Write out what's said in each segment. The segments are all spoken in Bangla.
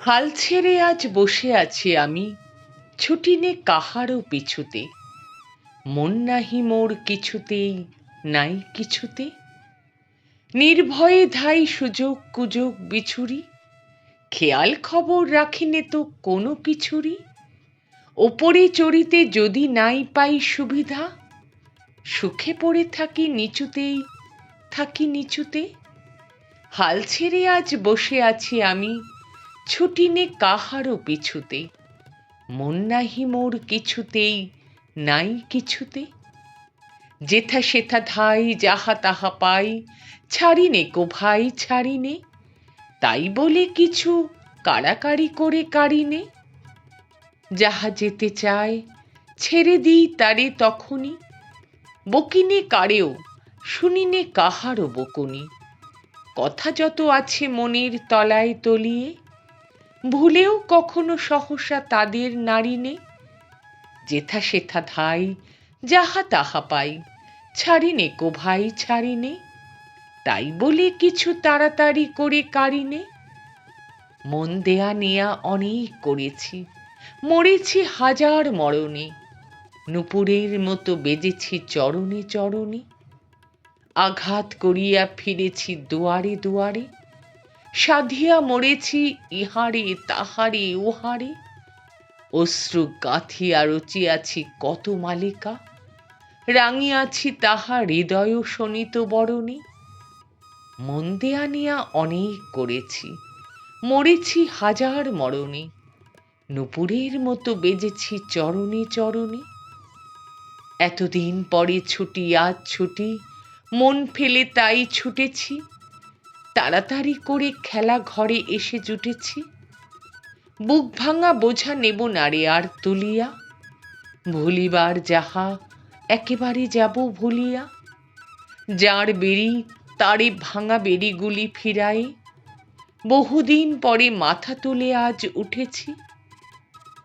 হাল ছেড়ে আজ বসে আছি আমি, ছুটি নে কাহারও পিছুতে। মন নাহি মোর কিছুতেই, নাই কিছুতে। নির্ভয়ে ধাই সুযোগ কুযোগ বিছুরি, খেয়াল খবর রাখিনে তো কোনো কিছুরই। ওপরে চড়িতে যদি নাই পাই সুবিধা, সুখে পড়ে থাকি নিচুতেই, থাকি নিচুতে। হাল ছেড়ে আজ বসে আছি আমি, ছুটি নে কাহারও পিছুতে। মন নাহি মোর কিছুতেই, নাই কিছুতে। যেথা সেথা ধাই যাহা তাহা পাই, ছাড়ি নে কো ভাই ছাড়ি নে। তাই বলে কিছু কাড়াকাড়ি করে কাড়ি নে। যাহা যেতে চায় ছেড়ে দিই তারে তখনই। বকিনে কারেও, শুনিনে কাহারও বকুনি। কথা যত আছে মনের তলায় তলিয়ে, ভুলেও কখনো সহসা তাদের নাড়িনে। যেথা সেথা ধাই যাহা তাহা পাই, ছাড়িনে কো ভাই ছাড়িনে। তাই বলে কিছু তাড়াতাড়ি করে কাড়িনে। মন দেয়া নেয়া অনেক করেছি, মরেছি হাজার মরণে। নূপুরের মতো বেজেছি চরণে চরণে। আঘাত করিয়া ফিরেছি দুয়ারে দুয়ারে, সাধিয়া মরেছি ইহারে তাহারে উহারে। অশ্রু গাঁথিয়া রচিয়াছি কত মালিকা, রাঙিয়াছি তাহা হৃদয় শোনিত বরণে। মন দেয়া নেয়া অনেক করেছি, মরেছি হাজার মরণে। নূপুরের মতো বেজেছি চরণে চরণে। এতদিন পরে ছুটি আজ ছুটি, মন ফেলে তাই ছুটেছি। তাড়াতাড়ি করে খেলা ঘরে এসে জুটেছি। বুক ভাঙা বোঝা নেব না রে আর তুলিয়া, ভুলিবার যাহা একেবারে যাব ভুলিয়া। যার বেরি তারে ভাঙা বেরিগুলি ফিরাই, বহুদিন পরে মাথা তুলে আজ উঠেছি।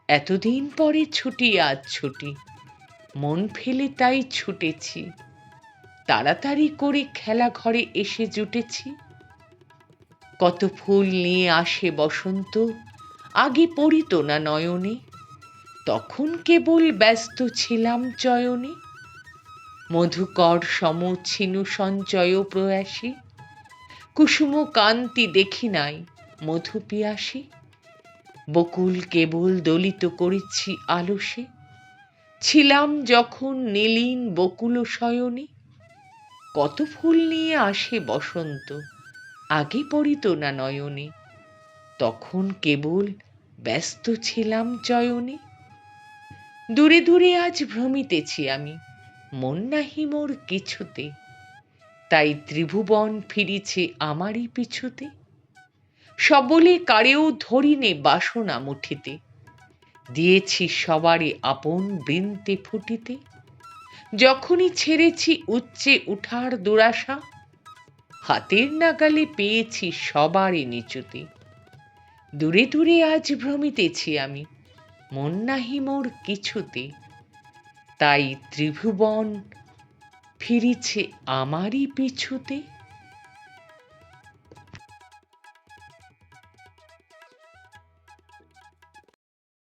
এতদিন পরে ছুটি আজ ছুটি, মন ফেলে তাই ছুটেছি। তাড়াতাড়ি করে খেলা ঘরে এসে জুটেছি। কত ফুল নিয়ে আসে বসন্ত, আগে পড়িত না নয়নে। তখন কেবল ব্যস্ত ছিলাম চয়নে। মধুকর সম ছিনু সঞ্চয় প্রয়াসী, কুসুম কান্তি দেখি নাই মধু পিয়াসী। বকুল কেবল দলিত করেছি আলসে, ছিলাম যখন নীলিন বকুল শয়নে। কত ফুল নিয়ে আসে বসন্ত, আগে পড়িত না নয়নে। তখন কেবল ব্যস্ত ছিলাম চয়নে। দূরে দূরে আজ ভ্রমিতেছি আমি, মন নাহি মোর কিছুতে। তাই ত্রিভুবন ফিরিছে আমারই পিছুতে। সবলে কারেও ধরিনে বাসনা মুঠিতে, দিয়েছি সবারে আপন বৃন্তে ফুটিতে। যখনই ছেড়েছি উচ্চে উঠার দুরাশা, হাতের নাগালে পেয়েছি সবারে নিচুতে। দূরে দূরে আজ ভ্রমিতেছি আমি, মন নাহি মোর কিছুতে। তাই ত্রিভুবন ফিরিছে আমারই পিছুতে।